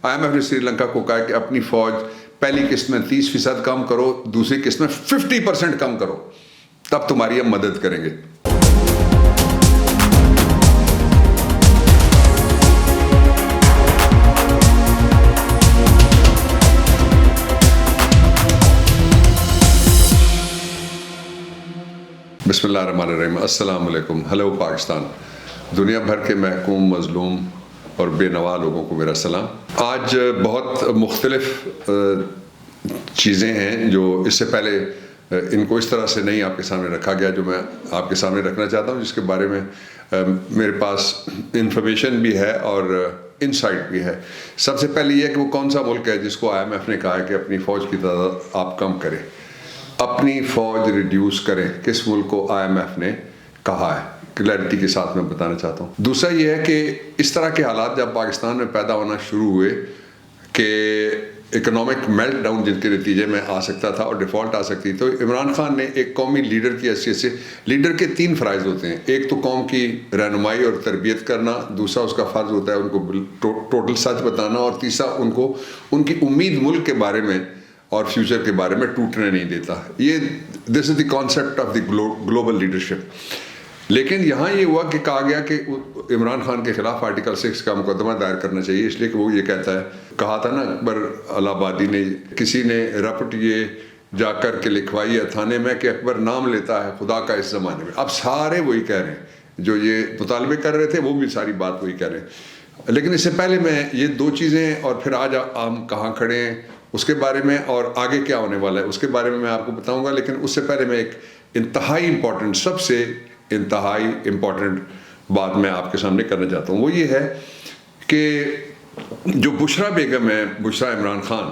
IMF نے سری لنکا کو کہا کہ اپنی فوج پہلی قسط میں 30% کم کرو، دوسری قسط میں 50% کم کرو، تب تمہاری ہم مدد کریں گے۔ بسم اللہ الرحمن الرحیم، السلام علیکم، ہلو پاکستان، دنیا بھر کے محکوم، مظلوم اور بے نوا لوگوں کو میرا سلام۔ آج بہت مختلف چیزیں ہیں جو اس سے پہلے ان کو اس طرح سے نہیں آپ کے سامنے رکھا گیا جو میں آپ کے سامنے رکھنا چاہتا ہوں، جس کے بارے میں میرے پاس انفارمیشن بھی ہے اور انسائٹ بھی ہے۔ سب سے پہلے یہ کہ وہ کون سا ملک ہے جس کو IMF نے کہا ہے کہ اپنی فوج کی تعداد آپ کم کریں، اپنی فوج ریڈیوس کریں۔ کس ملک کو IMF نے کہا ہے، کلیئرٹی کے ساتھ میں بتانا چاہتا ہوں۔ دوسرا یہ ہے کہ اس طرح کے حالات جب پاکستان میں پیدا ہونا شروع ہوئے کہ اکنامک میلٹ ڈاؤن جن کے نتیجے میں آ سکتا تھا اور ڈیفالٹ آ سکتی، تو عمران خان نے ایک قومی لیڈر کی حیثیت سے، لیڈر کے 3 فرائض ہوتے ہیں، ایک تو قوم کی رہنمائی اور تربیت کرنا، دوسرا اس کا فرض ہوتا ہے ان کو ٹوٹل سچ بتانا، اور تیسرا ان کی امید ملک کے بارے میں اور فیوچر کے بارے میں ٹوٹنے نہیں دیتا۔ یہ this is the concept of the global leadership. لیکن یہاں یہ ہوا کہ کہا گیا کہ عمران خان کے خلاف آرٹیکل 6 کا مقدمہ دائر کرنا چاہیے، اس لیے کہ وہ یہ کہتا ہے، کہا تھا نا اکبر الہ آبادی نے، کسی نے رپٹ یہ جا کر کے لکھوائی ہے تھانے میں کہ اکبر نام لیتا ہے خدا کا اس زمانے میں۔ اب سارے وہی کہہ رہے ہیں، جو یہ مطالبے کر رہے تھے وہ بھی ساری بات وہی کہہ رہے ہیں۔ لیکن اس سے پہلے میں یہ 2 چیزیں اور پھر آج ہم کہاں کھڑے ہیں اس کے بارے میں اور آگے کیا ہونے والا ہے اس کے بارے میں آپ کو بتاؤں گا۔ لیکن اس سے پہلے میں ایک انتہائی امپورٹنٹ، سب سے انتہائی امپورٹنٹ بات میں آپ کے سامنے کرنا چاہتا ہوں۔ وہ یہ ہے کہ جو بشرا بیگم ہے، بشرا عمران خان،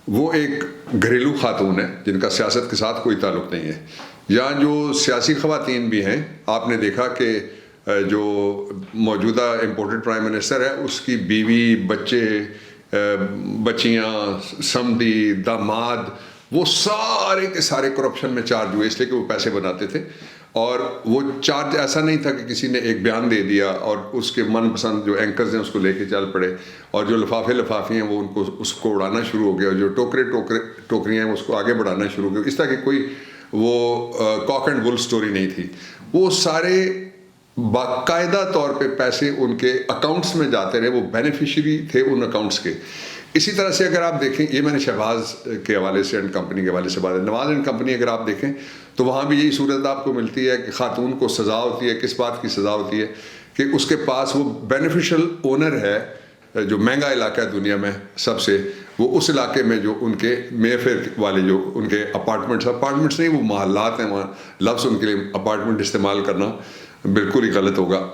وہ ایک گھریلو خاتون ہے جن کا سیاست کے ساتھ کوئی تعلق نہیں ہے۔ یا جو سیاسی خواتین بھی ہیں، آپ نے دیکھا کہ جو موجودہ امپورٹڈ پرائم منسٹر ہے، اس کی بیوی، بچے، بچیاں، سمدھی، داماد، وہ سارے کے سارے کرپشن میں چارج ہوئے، اس لیے کہ وہ پیسے بناتے تھے۔ اور وہ چارج ایسا نہیں تھا کہ کسی نے ایک بیان دے دیا اور اس کے من پسند جو اینکرز ہیں اس کو لے کے چل پڑے، اور جو لفافے ہیں وہ اس کو اڑانا شروع ہو گیا، اور جو ٹوکریاں ہیں اس کو آگے بڑھانا شروع ہو گیا۔ اس طرح کی کوئی وہ کاک اینڈ بل سٹوری نہیں تھی۔ وہ سارے باقاعدہ طور پہ پیسے ان کے اکاؤنٹس میں جاتے رہے، وہ بینیفیشری تھے ان اکاؤنٹس کے۔ اسی طرح سے اگر آپ دیکھیں، یہ میں نے شہباز کے حوالے سے اینڈ کمپنی کے حوالے سے بات ہے، نواز اینڈ کمپنی اگر آپ دیکھیں تو وہاں بھی یہی صورت آپ کو ملتی ہے کہ خاتون کو سزا ہوتی ہے۔ کس بات کی سزا ہوتی ہے؟ کہ اس کے پاس وہ بینیفیشل اونر ہے، جو مہنگا علاقہ ہے دنیا میں سب سے، وہ اس علاقے میں جو ان کے مے فیئر والے جو ان کے اپارٹمنٹس نہیں، وہ محلات ہیں، وہاں لفظ ان کے لیے اپارٹمنٹ استعمال کرنا بالکل ہی غلط ہوگا۔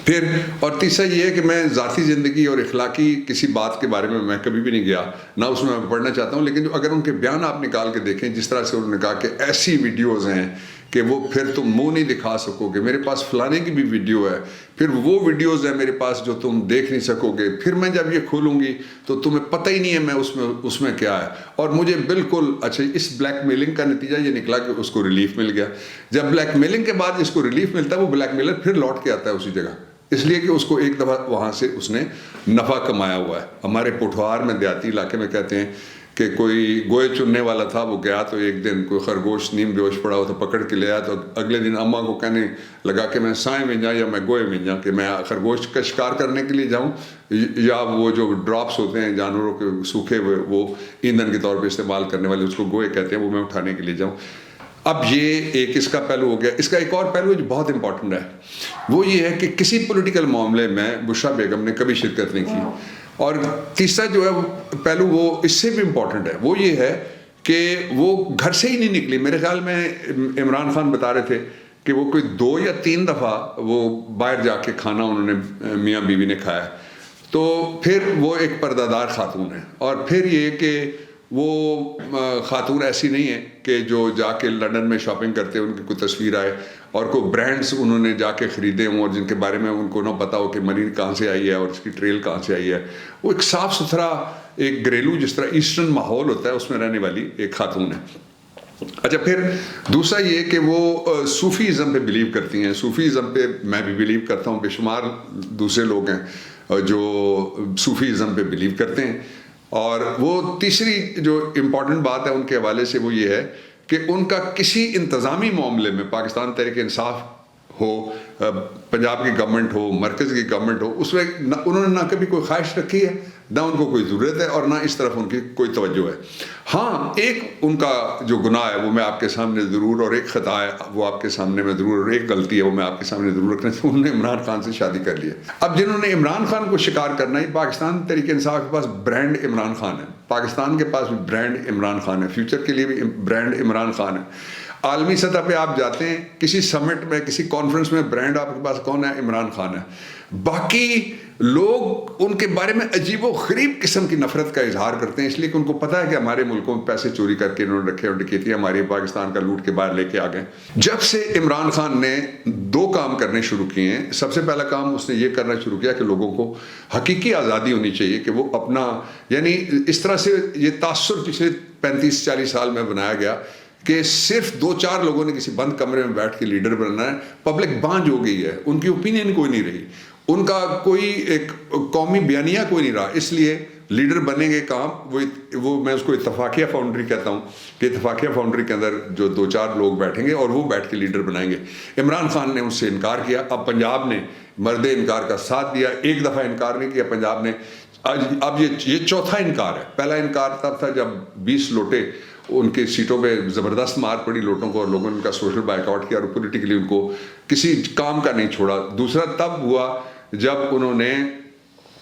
پھر اور تیسرا یہ ہے کہ میں ذاتی زندگی اور اخلاقی کسی بات کے بارے میں کبھی بھی نہیں گیا، نہ اس میں پڑھنا چاہتا ہوں، لیکن جو اگر ان کے بیان آپ نکال کے دیکھیں، جس طرح سے انہوں نے کہا کہ ایسی ویڈیوز ہیں کہ وہ پھر تم منہ نہیں دکھا سکو گے، میرے پاس فلانے کی بھی ویڈیو ہے، پھر وہ ویڈیوز ہیں میرے پاس جو تم دیکھ نہیں سکو گے، پھر میں جب یہ کھولوں گی تو تمہیں پتہ ہی نہیں ہے میں اس میں کیا ہے، اور مجھے بالکل اچھا اس بلیک میلنگ کا نتیجہ یہ نکلا کہ اس کو ریلیف مل گیا۔ جب بلیک میلنگ کے بعد اس کو ریلیف ملتا ہے، وہ بلیک میلر پھر لوٹ کے آتا ہے اسی جگہ، اس لیے کہ اس کو ایک دفعہ وہاں سے اس نے نفع کمایا ہوا ہے۔ ہمارے پٹھوار میں دیہاتی علاقے میں کہتے ہیں کہ کوئی گوئے چننے والا تھا، وہ گیا تو ایک دن کوئی خرگوش نیم بیوش پڑا ہوا تھا، پکڑ کے لے آیا، تو اگلے دن اماں کو کہنے لگا کہ میں سائیں میں جاؤں یا میں گوئے میں جاؤں، کہ میں خرگوش کا شکار کرنے کے لیے جاؤں یا وہ جو ڈراپس ہوتے ہیں جانوروں کے سوکھے ہوئے، وہ ایندھن کے طور پہ استعمال کرنے والے، اس کو گوئے کہتے ہیں، وہ میں اٹھانے کے لیے جاؤں۔ اب یہ ایک اس کا پہلو ہو گیا۔ اس کا ایک اور پہلو جو بہت امپورٹنٹ ہے وہ یہ ہے کہ کسی پولیٹیکل معاملے میں بشرا بیگم نے کبھی شرکت نہیں کی۔ اور تیسرا جو ہے پہلو، وہ اس سے بھی امپورٹنٹ ہے، وہ یہ ہے کہ وہ گھر سے ہی نہیں نکلی۔ میرے خیال میں عمران خان بتا رہے تھے کہ وہ کوئی 2 یا 3 دفعہ وہ باہر جا کے کھانا انہوں نے میاں بیوی نے کھایا، تو پھر وہ ایک پردہ دار خاتون ہے۔ اور پھر یہ کہ وہ خاتون ایسی نہیں ہے کہ جو جا کے لندن میں شاپنگ کرتے ان کی کوئی تصویر آئے اور کوئی برانڈز انہوں نے جا کے خریدے ہوں اور جن کے بارے میں ان کو نہ پتا ہو کہ منی کہاں سے آئی ہے اور اس کی ٹریل کہاں سے آئی ہے۔ وہ ایک صاف ستھرا، ایک گھریلو، جس طرح ایسٹرن ماحول ہوتا ہے اس میں رہنے والی ایک خاتون ہے۔ اچھا، پھر دوسرا یہ کہ وہ صوفی ازم پہ بلیو کرتی ہیں۔ صوفی ازم پہ میں بھی بلیو کرتا ہوں، بے شمار دوسرے لوگ ہیں جو صوفیزم پہ بلیو کرتے ہیں. اور وہ تیسری جو امپورٹنٹ بات ہے ان کے حوالے سے وہ یہ ہے کہ ان کا کسی انتظامی معاملے میں پاکستان تحریک انصاف ہو, پنجاب کی گورنمنٹ ہو, مرکز کی گورنمنٹ ہو, اس میں انہوں نے نہ کبھی کوئی خواہش رکھی ہے, نہ ان کو کوئی ضرورت ہے, اور نہ اس طرف ان کی کوئی توجہ ہے. ہاں ایک ان کا جو گناہ ہے وہ میں آپ کے سامنے ضرور, اور ایک خطا ہے وہ آپ کے سامنے میں ضرور, اور ایک غلطی ہے وہ میں آپ کے سامنے ضرور رکھنا چاہوں, انہوں نے عمران خان سے شادی کر لی ہے. اب جنہوں نے عمران خان کو شکار کرنا ہے, پاکستان تحریک انصاف کے پاس برانڈ عمران خان ہے, پاکستان کے پاس بھی برانڈ عمران خان ہے, فیوچر کے لیے بھی برانڈ عمران خان ہے. عالمی سطح پہ آپ جاتے ہیں کسی سمٹ میں, کسی کانفرنس میں, برانڈ آپ کے پاس کون ہے؟ عمران خان ہے. باقی لوگ ان کے بارے میں عجیب و غریب قسم کی نفرت کا اظہار کرتے ہیں, اس لیے کہ ان کو پتہ ہے کہ ہمارے ملکوں میں پیسے چوری کر کے انہوں نے رکھے, اور ڈکیتیاں ہماری پاکستان کا لوٹ کے باہر لے کے آ گئے. جب سے عمران خان نے 2 کام کرنے شروع کیے ہیں. سب سے پہلا کام اس نے یہ کرنا شروع کیا کہ لوگوں کو حقیقی آزادی ہونی چاہیے, کہ وہ اپنا, یعنی اس طرح سے یہ تاثر پچھلے 35-40 سال میں بنایا گیا کہ صرف 2-4 لوگوں نے کسی بند کمرے میں بیٹھ کے لیڈر بننا ہے, پبلک بانجھ ہو گئی ہے, ان کی اوپینین کوئی نہیں رہی, ان کا کوئی ایک قومی بیانیہ کوئی نہیں رہا. اس لیے لیڈر بنیں گے کام وہ میں اس کو اتفاقیہ فاؤنڈری کہتا ہوں, کہ اتفاقیہ فاؤنڈری کے اندر جو 2-4 لوگ بیٹھیں گے اور وہ بیٹھ کے لیڈر بنائیں گے. عمران خان نے اس سے انکار کیا. اب پنجاب نے مرد انکار کا ساتھ دیا, ایک دفعہ انکار نہیں کیا پنجاب نے. اب یہ چوتھا انکار ہے. پہلا انکار تب تھا جب 20 لوٹے ان کی سیٹوں پہ زبردست مار پڑی لوٹوں کو, اور لوگوں نے ان کا سوشل بائیک آؤٹ کیا, اور پولیٹیکلی ان کو کسی کام کا نہیں چھوڑا. دوسرا تب ہوا جب انہوں نے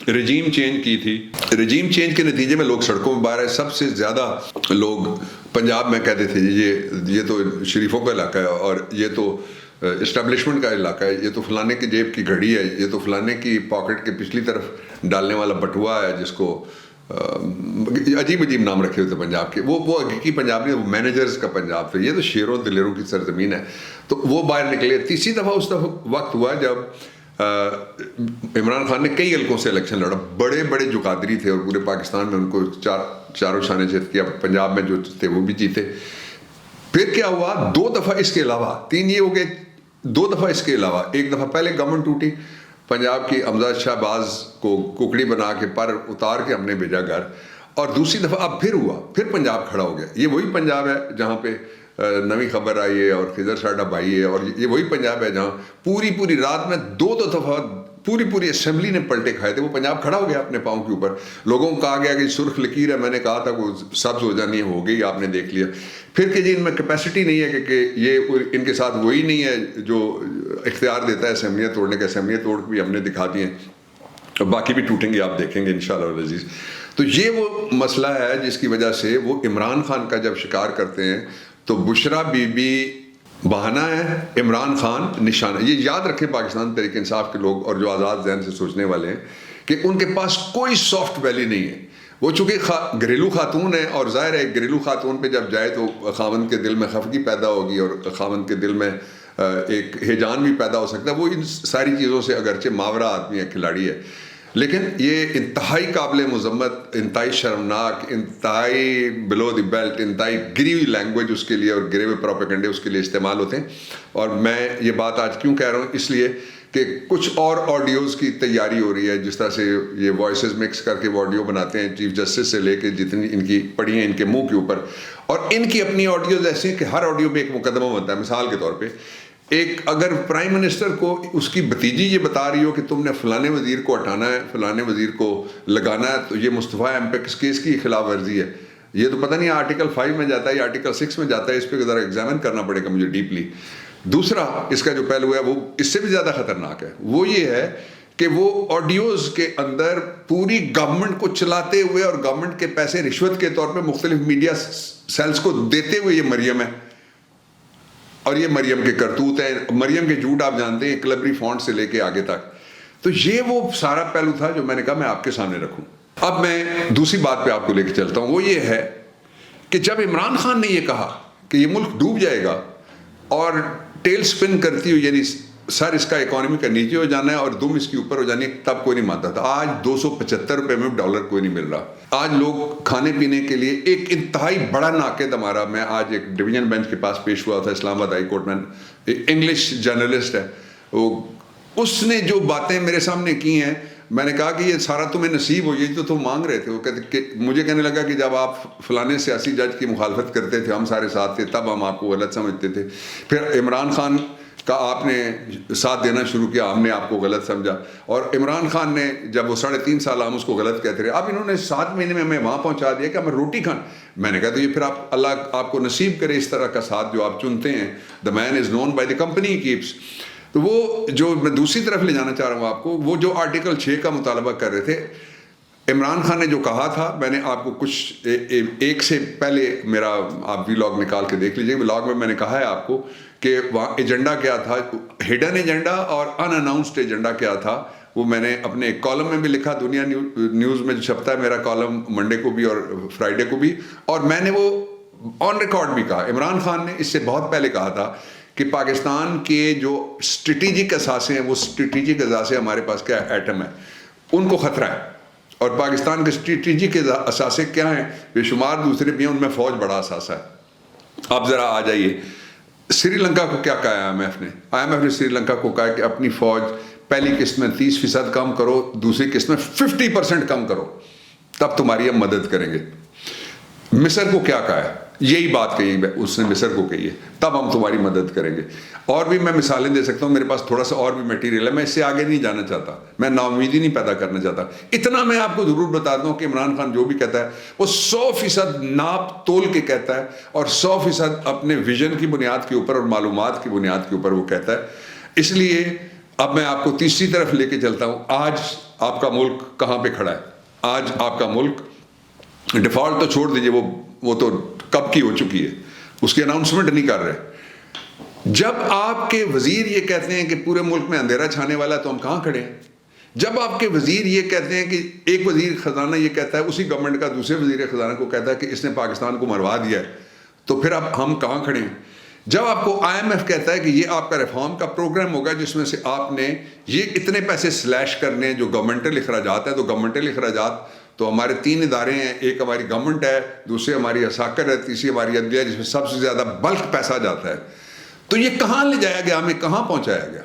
رجیم چینج کی تھی. رجیم چینج کے نتیجے میں لوگ سڑکوں میں باہر آئے. سب سے زیادہ لوگ پنجاب میں کہتے تھے یہ تو شریفوں کا علاقہ ہے, اور یہ تو اسٹیبلشمنٹ کا علاقہ ہے, یہ تو فلانے کی جیب کی گھڑی ہے, یہ تو فلانے کی پاکٹ کے پچھلی طرف ڈالنے والا بٹوا ہے, جس کو عجیب نام رکھے ہوئے تھے پنجاب کے. وہ حقیقی پنجاب نہیں, وہ مینیجرز کا پنجاب تھا. یہ تو شیروں دلیروں کی سرزمین ہے. تو وہ باہر نکلے. تیسری دفعہ اس وقت ہوا جب عمران خان نے کئی حلقوں سے الیکشن لڑا. بڑے جو قادری تھے, اور پورے پاکستان میں ان کو چاروں شانے جیت کیا. پنجاب میں جو تھے وہ بھی جیتے. پھر کیا ہوا, 2 دفعہ اس کے علاوہ, 3 یہ ہو گئے, 2 دفعہ اس کے علاوہ. ایک دفعہ پہلے گورنمنٹ ٹوٹی, پنجاب کی امزاد شاہ باز کو ککڑی بنا کے پر اتار کے ہم نے بھیجا گھر. اور دوسری دفعہ اب پھر ہوا, پھر پنجاب کھڑا ہو گیا. یہ وہی پنجاب ہے جہاں پہ نویں خبر آئی ہے اور خضر ساڈا بھائی ہے, اور یہ وہی پنجاب ہے جہاں پوری رات میں 2 دفعہ پوری اسمبلی نے پلٹے کھائے تھے. وہ پنجاب کھڑا ہو گیا اپنے پاؤں کے اوپر. لوگوں کو کہا گیا کہ سرخ لکیر ہے, میں نے کہا تھا وہ سبز ہو جانی ہو گئی, آپ نے دیکھ لیا. پھر کہ جی ان میں کیپیسٹی نہیں ہے, کہ یہ ان کے ساتھ وہی نہیں ہے جو اختیار دیتا ہے اسمبلیاں توڑنے کا. اسمبلیاں توڑ کے بھی ہم نے دکھا دی ہیں, باقی بھی ٹوٹیں گے, آپ دیکھیں گے انشاءاللہ العزیز. تو یہ وہ مسئلہ ہے جس کی وجہ سے وہ عمران خان کا جب شکار کرتے ہیں تو بشرا بی بی بہانہ ہے, عمران خان نشانہ. یہ یاد رکھیں پاکستان تحریک انصاف کے لوگ اور جو آزاد ذہن سے سوچنے والے ہیں, کہ ان کے پاس کوئی سافٹ ویلی نہیں ہے. وہ چونکہ گھریلو خاتون ہے, اور ظاہر ہے گھریلو خاتون پہ جب جائے تو خاوند کے دل میں خفگی پیدا ہوگی, اور خاوند کے دل میں ایک ہیجان بھی پیدا ہو سکتا ہے. وہ ان ساری چیزوں سے اگرچہ ماورا آدمی ہے, کھلاڑی ہے, لیکن یہ انتہائی قابل مذمت, انتہائی شرمناک, انتہائی بلو دی بیلٹ, انتہائی گری ہوئی لینگویج اس کے لیے اور گرے ہوئے پروپیگنڈے اس کے لیے استعمال ہوتے ہیں. اور میں یہ بات آج کیوں کہہ رہا ہوں, اس لیے کہ کچھ اور آڈیوز کی تیاری ہو رہی ہے. جس طرح سے یہ وائسز مکس کر کے وہ آڈیو بناتے ہیں, چیف جسٹس سے لے کے جتنی ان کی پڑھی ہیں ان کے منہ کے اوپر, اور ان کی اپنی آڈیوز ایسی ہیں کہ ہر آڈیو میں ایک مقدمہ بنتا ہے. مثال کے طور پہ ایک اگر پرائم منسٹر کو اس کی بھتیجی یہ بتا رہی ہو کہ تم نے فلانے وزیر کو ہٹانا ہے, فلانے وزیر کو لگانا ہے, تو یہ مصطفیٰ ایمپیکس کیس کی خلاف ورزی ہے. یہ تو پتہ نہیں آرٹیکل 5 میں جاتا ہے یا آرٹیکل 6 میں جاتا ہے, اس پہ ذرا ایگزامن کرنا پڑے گا مجھے ڈیپلی. دوسرا اس کا جو پہلو ہے وہ اس سے بھی زیادہ خطرناک ہے. وہ یہ ہے کہ وہ آڈیوز کے اندر پوری گورنمنٹ کو چلاتے ہوئے اور گورنمنٹ کے پیسے رشوت کے طور پہ مختلف میڈیا سیلز کو دیتے ہوئے یہ مریم ہے, اور یہ مریم کے کرتوت ہیں. مریم کے جھوٹ آپ جانتے ہیں, کلبری فونٹ سے لے کے آگے تک. تو یہ وہ سارا پہلو تھا جو میں نے کہا میں آپ کے سامنے رکھوں. اب میں دوسری بات پہ آپ کو لے کے چلتا ہوں. وہ یہ ہے کہ جب عمران خان نے یہ کہا کہ یہ ملک ڈوب جائے گا اور ٹیل سپن کرتی ہوئی, یعنی سر اس کا اکانومی کا نیچے ہو جانا ہے اور دم اس کی اوپر ہو جانی ہے, تب کوئی نہیں مانتا تھا. آج 275 روپے میں ڈالر کوئی نہیں مل رہا. آج لوگ کھانے پینے کے لیے ایک انتہائی بڑا ناقد ہمارا, میں آج ایک ڈویژن بینچ کے پاس پیش ہوا تھا اسلام آباد ہائی کورٹ میں, انگلش جرنلسٹ ہے وہ, اس نے جو باتیں میرے سامنے کی ہیں میں نے کہا کہ یہ سارا تمہیں نصیب ہو، یہ تو تم مانگ رہے تھے. وہ کہتے کہ مجھے کہنے لگا کہ جب آپ فلانے سیاسی جج کی مخالفت کرتے تھے ہم سارے ساتھ تھے، تب ہم آپ کو غلط سمجھتے تھے. پھر عمران خان کا آپ نے ساتھ دینا شروع کیا، ہم نے آپ کو غلط سمجھا. اور عمران خان نے جب وہ 3.5 سال ہم اس کو غلط کہتے رہے، اب انہوں نے 7 مہینے میں ہمیں وہاں پہنچا دیا کہ ہمیں روٹی کھان. میں نے کہا تو یہ پھر اللہ آپ کو نصیب کرے اس طرح کا ساتھ جو آپ چنتے ہیں. The man is known by the company he keeps. تو وہ جو میں دوسری طرف لے جانا چاہ رہا ہوں آپ کو، وہ جو آرٹیکل 6 کا مطالبہ کر رہے تھے، عمران خان نے جو کہا تھا، میں نے آپ کو کچھ ایک سے پہلے میرا آپ ولاگ نکال کے دیکھ لیجیے. ولاگ میں نے کہا ہے آپ کو کہ وہاں ایجنڈا کیا تھا، ہڈن ایجنڈا اور ان اناؤنسڈ ایجنڈا کیا تھا. وہ میں نے اپنے ایک کالم میں بھی لکھا، دنیا نیوز میں جو چھپتا ہے میرا کالم منڈے کو بھی اور فرائیڈے کو بھی. اور میں نے وہ آن ریکارڈ بھی کہا. عمران خان نے اس سے بہت پہلے کہا تھا کہ پاکستان کے جو اسٹریٹجک اثاثے ہیں، وہ اسٹریٹجک اثاثے ہمارے پاس کیا ہے، ایٹم ہے، ان کو خطرہ ہے. اور پاکستان کے اسٹریٹجک اثاثے کیا ہیں، بے شمار دوسرے بھی ہیں، ان میں فوج بڑا اثاثہ ہے. آپ ذرا آ جائیے، سری لنکا کو کیا کہا آئی ایم ایف نے سری لنکا کو کہا کہ اپنی فوج پہلی قسط میں 30% کم کرو، دوسری قسط میں 50% کم کرو، تب تمہاری ہم مدد کریں گے. مصر کو کیا کہا ہے، یہی بات کہی ہے اس نے مصر کو کہی ہے، تب ہم تمہاری مدد کریں گے. اور بھی میں مثالیں دے سکتا ہوں، میرے پاس تھوڑا سا اور بھی میٹیریل ہے، میں اس سے آگے نہیں جانا چاہتا، میں نا امیدی نہیں پیدا کرنا چاہتا. اتنا میں آپ کو ضرور بتا دوں کہ عمران خان جو بھی کہتا ہے وہ 100% ناپ تول کے کہتا ہے، اور 100% اپنے ویژن کی بنیاد کے اوپر اور معلومات کی بنیاد کے اوپر وہ کہتا ہے. اس لیے اب میں آپ کو تیسری طرف لے کے چلتا ہوں. آج آپ کا ملک کہاں پہ کھڑا ہے؟ آج آپ کا ملک ڈیفالٹ تو چھوڑ دیجیے، وہ تو کب کی ہو چکی ہے، اس کی اناؤنسمنٹ نہیں کر رہے. جب آپ کے وزیر یہ کہتے ہیں کہ پورے ملک میں اندھیرا چھانے والا ہے، تو ہم کہاں کھڑے ہیں؟ جب آپ کے وزیر یہ کہتے ہیں کہ ایک وزیر خزانہ یہ کہتا ہے، اسی گورنمنٹ کا دوسرے وزیر خزانہ کو کہتا ہے کہ اس نے پاکستان کو مروا دیا ہے، تو پھر اب ہم کہاں کھڑے ہیں؟ جب آپ کو آئی ایم ایف کہتا ہے کہ یہ آپ کا ریفارم کا پروگرام ہوگا جس میں سے آپ نے یہ اتنے پیسے سلیش کرنے ہیں جو گورنمنٹل اخراجات ہیں، تو گورنمنٹل اخراجات تو ہمارے 3 ادارے ہیں، ایک ہماری گورنمنٹ ہے، دوسری ہماری عساکر ہے، تیسری ہماری عدلیہ جس میں سب سے زیادہ بلک پیسہ جاتا ہے. تو یہ کہاں لے جایا گیا، ہمیں کہاں پہنچایا گیا؟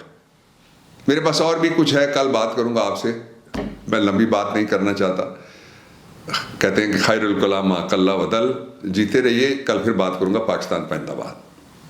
میرے پاس اور بھی کچھ ہے، کل بات کروں گا آپ سے، میں لمبی بات نہیں کرنا چاہتا. کہتے ہیں کہ خیر الکلام ما قل و دل. جیتے رہیے، کل پھر بات کروں گا. پاکستان زندہ باد.